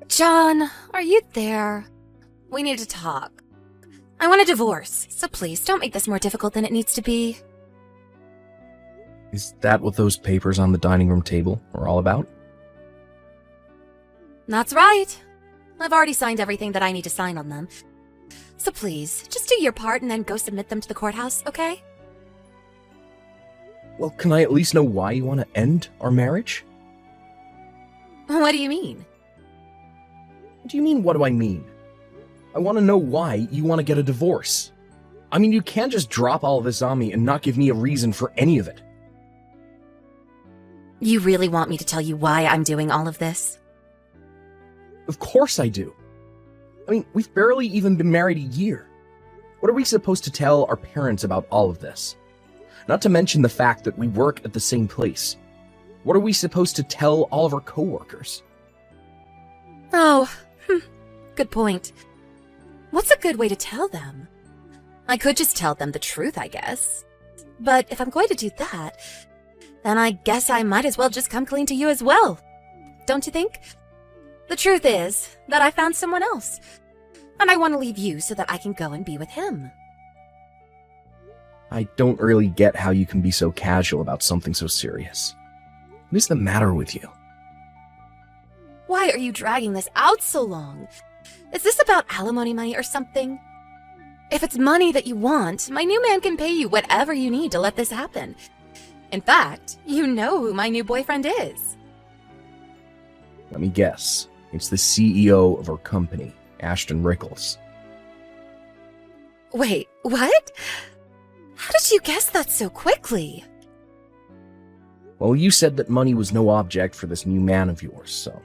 John, are you there? We need to talk. I want a divorce, so please don't make this more difficult than it needs to be. Is that what those papers on the dining room table are all about? That's right. I've already signed everything that I need to sign on them. So please, just do your part and then go submit them to the courthouse, okay? Well, can I at least know why you want to end our marriage? What do you mean? What do you mean, what do I mean? I want to know why you want to get a divorce. I mean, you can't just drop all of this on me and not give me a reason for any of it. You really want me to tell you why I'm doing all of this? Of course I do. I mean, we've barely even been married a year. What are we supposed to tell our parents about all of this? Not to mention the fact that we work at the same place. What are we supposed to tell all of our coworkers? Oh, good point. What's a good way to tell them? I could just tell them the truth, I guess. But if I'm going to do that, then I guess I might as well just come clean to you as well. Don't you think? The truth is that I found someone else, and I want to leave you so that I can go and be with him. I don't really get how you can be so casual about something so serious. What is the matter with you? Why are you dragging this out so long? Is this about alimony money or something? If it's money that you want, my new man can pay you whatever you need to let this happen. In fact, you know who my new boyfriend is. Let me guess. It's the CEO of our company, Ashton Rickles. Wait, what? How did you guess that so quickly? Well, you said that money was no object for this new man of yours, so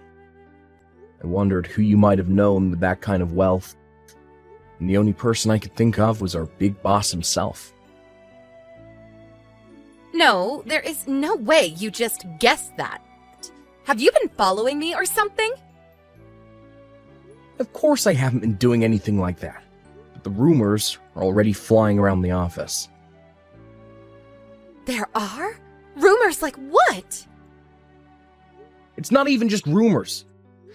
I wondered who you might have known with that kind of wealth. And the only person I could think of was our big boss himself. No, there is no way you just guessed that. Have you been following me or something? Of course I haven't been doing anything like that, but the rumors are already flying around the office. There are? Rumors like what? It's not even just rumors.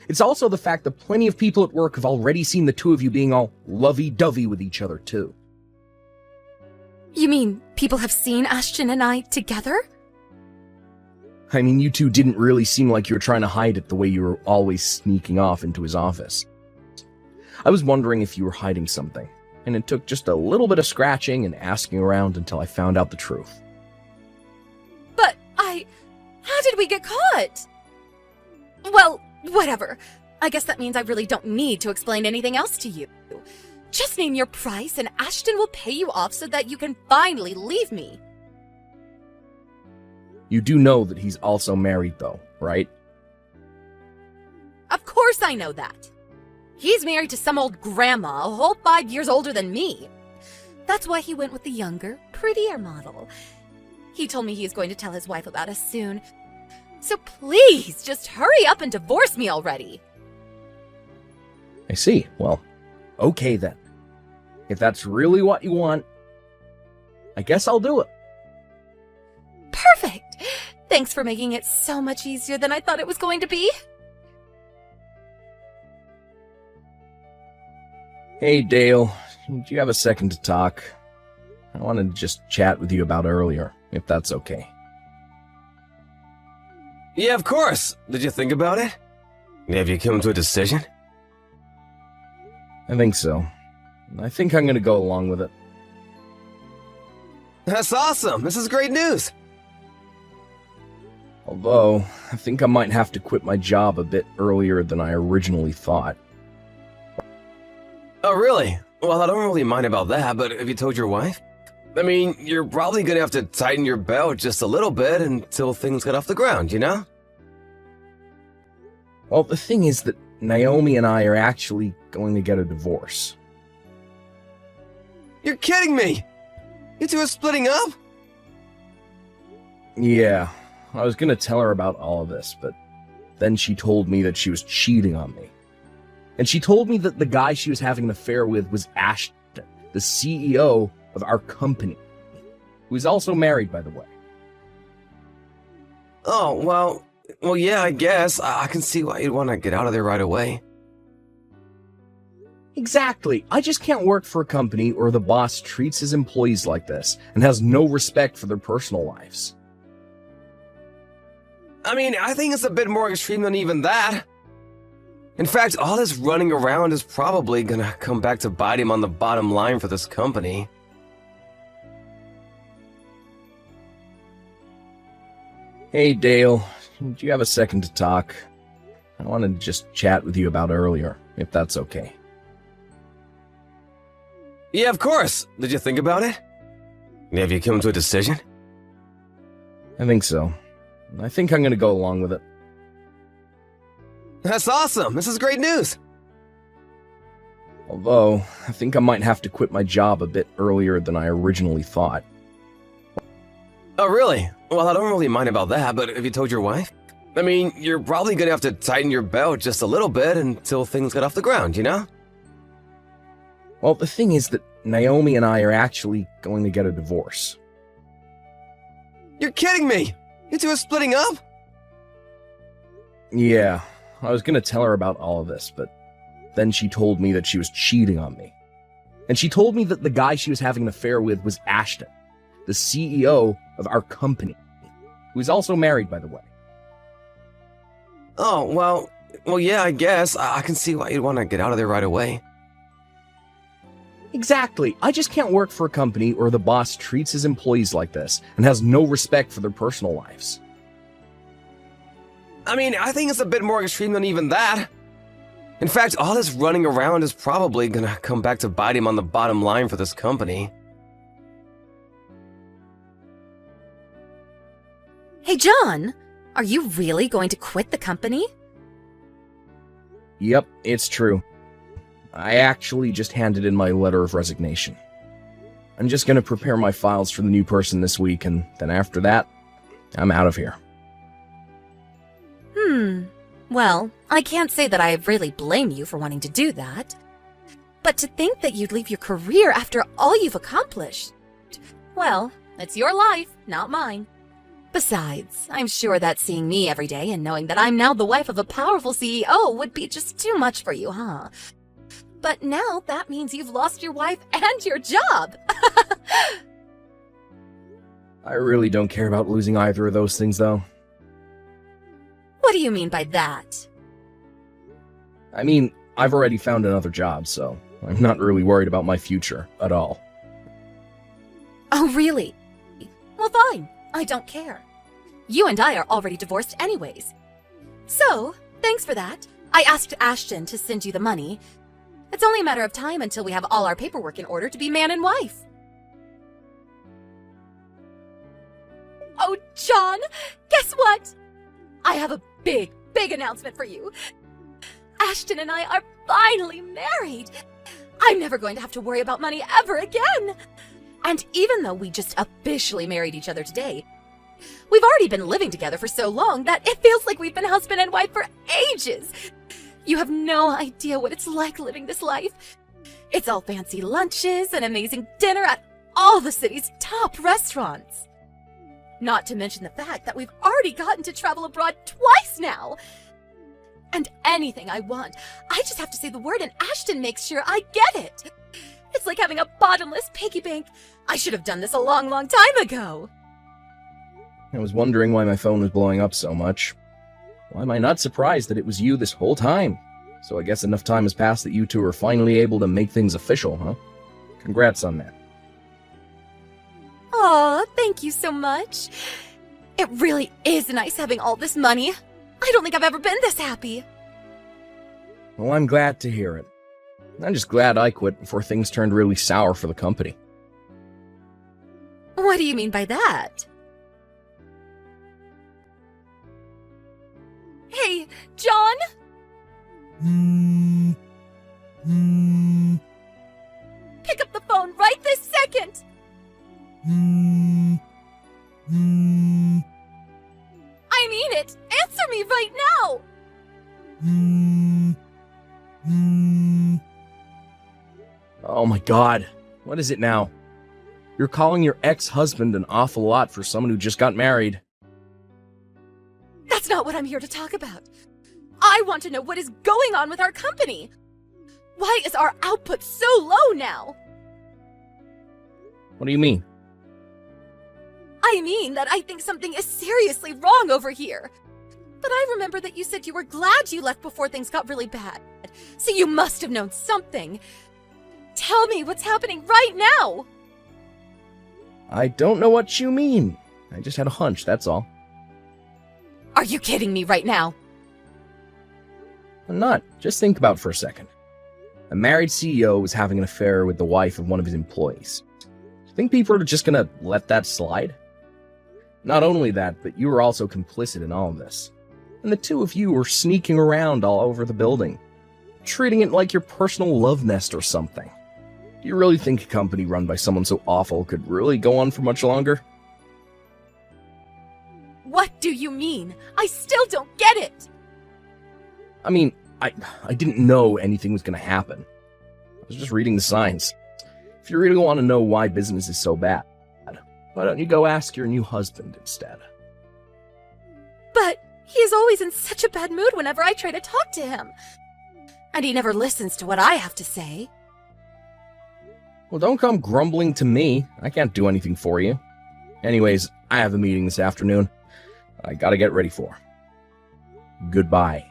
It's also the fact that plenty of people at work have already seen the two of you being all lovey-dovey with each other, too. You mean people have seen Ashton and I together? I mean, you two didn't really seem like you were trying to hide it the way you were always sneaking off into his office. I was wondering if you were hiding something, and it took just a little bit of scratching and asking around until I found out the truth. But how did we get caught? Well, whatever. I guess that means I really don't need to explain anything else to you. Just name your price and Ashton will pay you off so that you can finally leave me. You do know that he's also married, though, right? Of course I know that. He's married to some old grandma, a whole 5 years older than me. That's why he went with the younger, prettier model. He told me he's going to tell his wife about us soon. So please, just hurry up and divorce me already. I see. Well, okay then. If that's really what you want, I guess I'll do it. Perfect! Thanks for making it so much easier than I thought it was going to be. Hey, Dale. Do you have a second to talk? I wanted to just chat with you about earlier, if that's okay. Yeah, of course. Did you think about it? Have you come to a decision? I think so. I think I'm gonna go along with it. That's awesome. This is great news. Although, I think I might have to quit my job a bit earlier than I originally thought. Oh, really? Well, I don't really mind about that, but have you told your wife? I mean, you're probably gonna have to tighten your belt just a little bit until things get off the ground, you know? Well, the thing is that Naomi and I are actually going to get a divorce. You're kidding me! You two are splitting up? Yeah, I was gonna tell her about all of this, but then she told me that she was cheating on me. And she told me that the guy she was having an affair with was Ashton, the CEO of our company, who is also married, by the way. Oh, well, yeah, I guess. I can see why you'd want to get out of there right away. Exactly. I just can't work for a company where the boss treats his employees like this and has no respect for their personal lives. I mean, I think it's a bit more extreme than even that. In fact, all this running around is probably gonna come back to bite him on the bottom line for this company. Hey, Dale. Do you have a second to talk? I wanted to just chat with you about earlier, if that's okay. Yeah, of course. Did you think about it? Have you come to a decision? I think so. I think I'm gonna go along with it. That's awesome. This is great news. Although, I think I might have to quit my job a bit earlier than I originally thought. Oh, really? Well, I don't really mind about that, but have you told your wife? I mean, you're probably gonna have to tighten your belt just a little bit until things get off the ground, you know? Well, the thing is that Naomi and I are actually going to get a divorce. You're kidding me! You two are splitting up? Yeah, I was gonna tell her about all of this, but then she told me that she was cheating on me. And she told me that the guy she was having an affair with was Ashton, the CEO of our company, who is also married, by the way. Oh, well, yeah, I guess. I can see why you'd want to get out of there right away. Exactly. I just can't work for a company where the boss treats his employees like this and has no respect for their personal lives. I mean, I think it's a bit more extreme than even that. In fact, all this running around is probably gonna come back to bite him on the bottom line for this company. Hey, John, are you really going to quit the company? Yep, it's true. I actually just handed in my letter of resignation. I'm just gonna prepare my files for the new person this week, and then after that, I'm out of here. Well, I can't say that I really blame you for wanting to do that. But to think that you'd leave your career after all you've accomplished, well, it's your life, not mine. Besides, I'm sure that seeing me every day and knowing that I'm now the wife of a powerful CEO would be just too much for you, huh? But now that means you've lost your wife and your job. I really don't care about losing either of those things, though. What do you mean by that? I mean, I've already found another job, so I'm not really worried about my future at all. Oh, really? Well, fine. I don't care. You and I are already divorced anyways. So, thanks for that. I asked Ashton to send you the money. It's only a matter of time until we have all our paperwork in order to be man and wife. Oh, John, guess what? I have a big announcement for you. Ashton and I are finally married. I'm never going to have to worry about money ever again. And even though we just officially married each other today, we've already been living together for so long that it feels like we've been husband and wife for ages. You have no idea what it's like living this life. It's all fancy lunches and amazing dinner at all the city's top restaurants. Not to mention the fact that we've already gotten to travel abroad twice now. And anything I want, I just have to say the word and Ashton makes sure I get it. It's like having a bottomless piggy bank. I should have done this a long time ago. I was wondering why my phone was blowing up so much. Why am I not surprised that it was you this whole time? So I guess enough time has passed that you two are finally able to make things official, huh? Congrats on that. Aw, thank you so much. It really is nice having all this money. I don't think I've ever been this happy. Well, I'm glad to hear it. I'm just glad I quit before things turned really sour for the company. What do you mean by that? Hey, John? Pick up the phone right this second! I mean it! Answer me right now! Oh my god, what is it now? You're calling your ex-husband an awful lot for someone who just got married. That's not what I'm here to talk about. I want to know what is going on with our company. Why is our output so low now? What do you mean? I mean that I think something is seriously wrong over here. But I remember that you said you were glad you left before things got really bad. So you must have known something. Tell me what's happening right now! I don't know what you mean. I just had a hunch, that's all. Are you kidding me right now? I'm not. Just think about it for a second. A married CEO was having an affair with the wife of one of his employees. Think people are just gonna let that slide? Not only that, but you were also complicit in all of this. And the two of you were sneaking around all over the building, treating it like your personal love nest or something. Do you really think a company run by someone so awful could really go on for much longer? What do you mean? I still don't get it! I mean, I didn't know anything was gonna happen. I was just reading the signs. If you really want to know why business is so bad, why don't you go ask your new husband instead? But he is always in such a bad mood whenever I try to talk to him. And he never listens to what I have to say. Well, don't come grumbling to me. I can't do anything for you. Anyways, I have a meeting this afternoon. I gotta get ready for. Goodbye.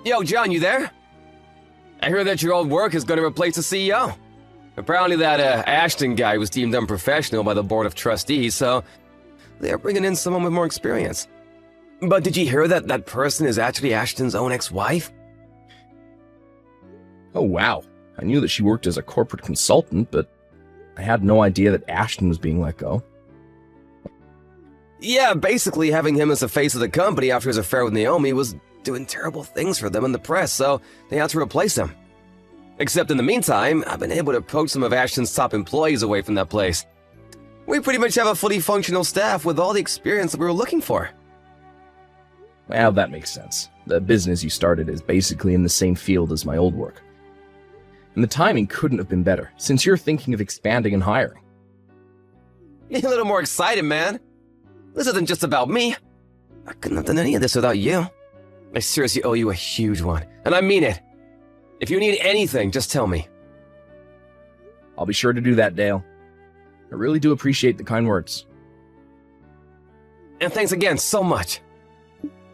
Yo, John, you there? I hear that your old work is going to replace the CEO. Apparently that Ashton guy was deemed unprofessional by the Board of Trustees, so they're bringing in someone with more experience. But did you hear that that person is actually Ashton's own ex-wife? Oh, wow. I knew that she worked as a corporate consultant, but I had no idea that Ashton was being let go. Yeah, basically having him as the face of the company after his affair with Naomi was doing terrible things for them in the press, so they had to replace him. Except in the meantime, I've been able to poach some of Ashton's top employees away from that place. We pretty much have a fully functional staff with all the experience that we were looking for. Well, that makes sense. The business you started is basically in the same field as my old work. And the timing couldn't have been better, since you're thinking of expanding and hiring. Be a little more excited, man. This isn't just about me. I couldn't have done any of this without you. I seriously owe you a huge one, and I mean it. If you need anything, just tell me. I'll be sure to do that, Dale. I really do appreciate the kind words. And thanks again so much.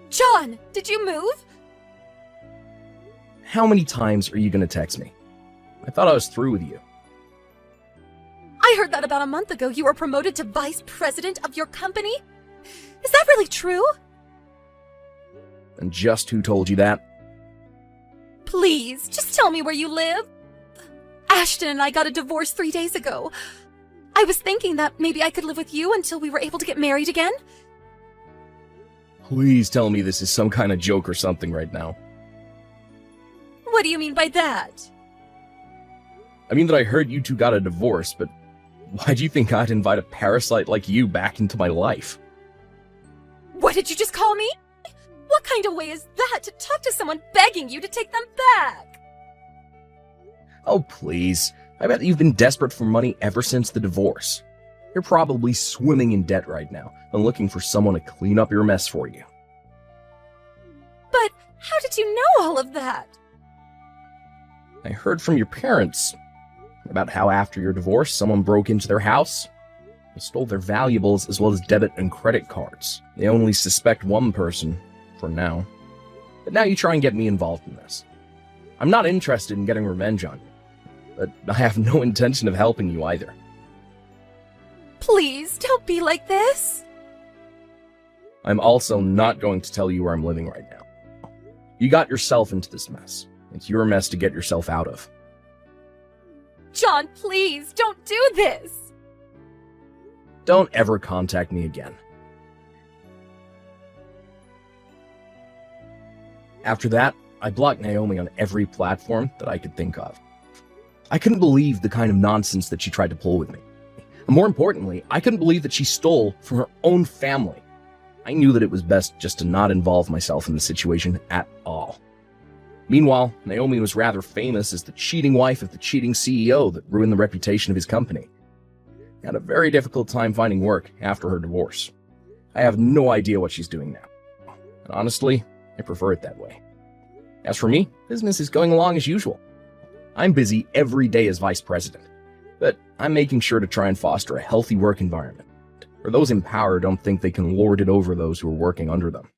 John, did you move? How many times are you going to text me? I thought I was through with you. I heard that about a month ago you were promoted to vice president of your company. Is that really true? And just who told you that? Please, just tell me where you live. Ashton and I got a divorce 3 days ago. I was thinking that maybe I could live with you until we were able to get married again. Please tell me this is some kind of joke or something right now. What do you mean by that? I mean that I heard you two got a divorce, but why do you think I'd invite a parasite like you back into my life? What did you just call me? What kind of way is that to talk to someone begging you to take them back? Oh, please. I bet you've been desperate for money ever since the divorce. You're probably swimming in debt right now and looking for someone to clean up your mess for you. But how did you know all of that? I heard from your parents about how after your divorce, someone broke into their house and stole their valuables as well as debit and credit cards. They only suspect one person for now. But now you try and get me involved in this. I'm not interested in getting revenge on you, but I have no intention of helping you either. Please, don't be like this. I'm also not going to tell you where I'm living right now. You got yourself into this mess. It's your mess to get yourself out of. John, please, don't do this. Don't ever contact me again. After that, I blocked Naomi on every platform that I could think of. I couldn't believe the kind of nonsense that she tried to pull with me. And more importantly, I couldn't believe that she stole from her own family. I knew that it was best just to not involve myself in the situation at all. Meanwhile, Naomi was rather famous as the cheating wife of the cheating CEO that ruined the reputation of his company. Had a very difficult time finding work after her divorce. I have no idea what she's doing now. And honestly, I prefer it that way. As for me, business is going along as usual. I'm busy every day as vice president, but I'm making sure to try and foster a healthy work environment where those in power don't think they can lord it over those who are working under them.